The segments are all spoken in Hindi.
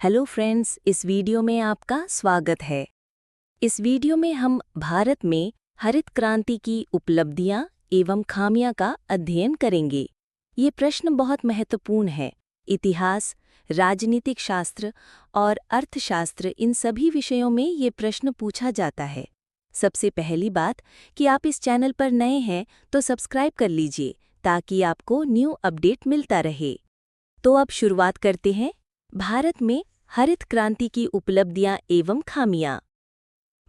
हेलो फ्रेंड्स, इस वीडियो में आपका स्वागत है। इस वीडियो में हम भारत में हरित क्रांति की उपलब्धियां एवं खामियां का अध्ययन करेंगे। ये प्रश्न बहुत महत्वपूर्ण है। इतिहास, राजनीतिक शास्त्र और अर्थशास्त्र, इन सभी विषयों में ये प्रश्न पूछा जाता है। सबसे पहली बात कि आप इस चैनल पर नए हैं तो सब्सक्राइब कर लीजिए ताकि आपको न्यू अपडेट मिलता रहे। तो अब शुरुआत करते हैं। भारत में हरित क्रांति की उपलब्धियां एवं खामियां।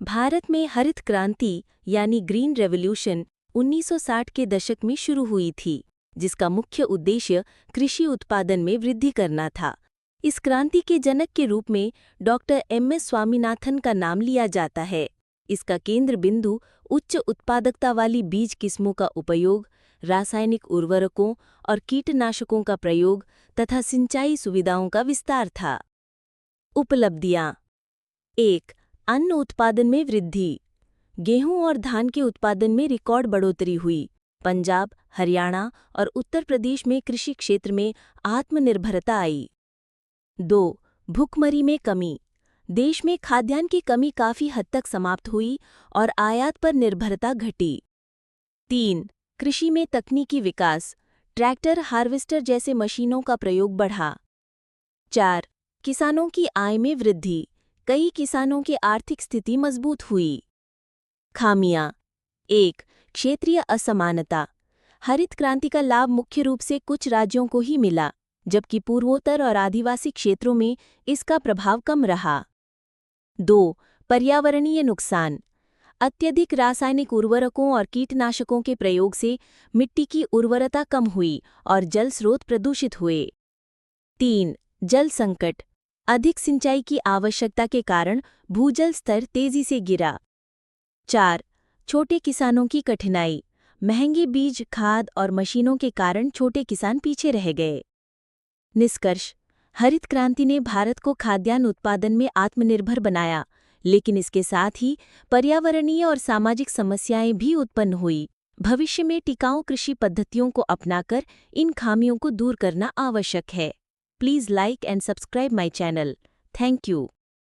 भारत में हरित क्रांति यानी ग्रीन रेवोल्यूशन 1960 के दशक में शुरू हुई थी, जिसका मुख्य उद्देश्य कृषि उत्पादन में वृद्धि करना था। इस क्रांति के जनक के रूप में डॉक्टर एम.एस. स्वामीनाथन का नाम लिया जाता है। इसका केंद्र बिंदु उच्च उत्पादकता वाली बीज किस्मों का उपयोग, रासायनिक उर्वरकों और कीटनाशकों का प्रयोग तथा सिंचाई सुविधाओं का विस्तार था। उपलब्धियां: 1. अन्न उत्पादन में वृद्धि। गेहूं और धान के उत्पादन में रिकॉर्ड बढ़ोतरी हुई। पंजाब, हरियाणा और उत्तर प्रदेश में कृषि क्षेत्र में आत्मनिर्भरता आई। 2. भुखमरी में कमी। देश में खाद्यान्न की कमी काफी हद तक समाप्त हुई और आयात पर निर्भरता घटी। 3. कृषि में तकनीकी विकास। ट्रैक्टर, हार्वेस्टर जैसे मशीनों का प्रयोग बढ़ा। 4. किसानों की आय में वृद्धि। कई किसानों की आर्थिक स्थिति मजबूत हुई। खामियां: 1. क्षेत्रीय असमानता। हरित क्रांति का लाभ मुख्य रूप से कुछ राज्यों को ही मिला, जबकि पूर्वोत्तर और आदिवासी क्षेत्रों में इसका प्रभाव कम रहा। 2. पर्यावरणीय नुकसान। अत्यधिक रासायनिक उर्वरकों और कीटनाशकों के प्रयोग से मिट्टी की उर्वरता कम हुई और जल स्रोत प्रदूषित हुए। 3. जल संकट। अधिक सिंचाई की आवश्यकता के कारण भूजल स्तर तेजी से गिरा। 4. छोटे किसानों की कठिनाई। महंगे बीज, खाद और मशीनों के कारण छोटे किसान पीछे रह गए। निष्कर्ष: हरित क्रांति ने भारत को खाद्यान्न उत्पादन में आत्मनिर्भर बनाया, लेकिन इसके साथ ही पर्यावरणीय और सामाजिक समस्याएं भी उत्पन्न हुई। भविष्य में टिकाऊ कृषि पद्धतियों को अपनाकर इन खामियों को दूर करना आवश्यक है। Please like and subscribe my channel. Thank you.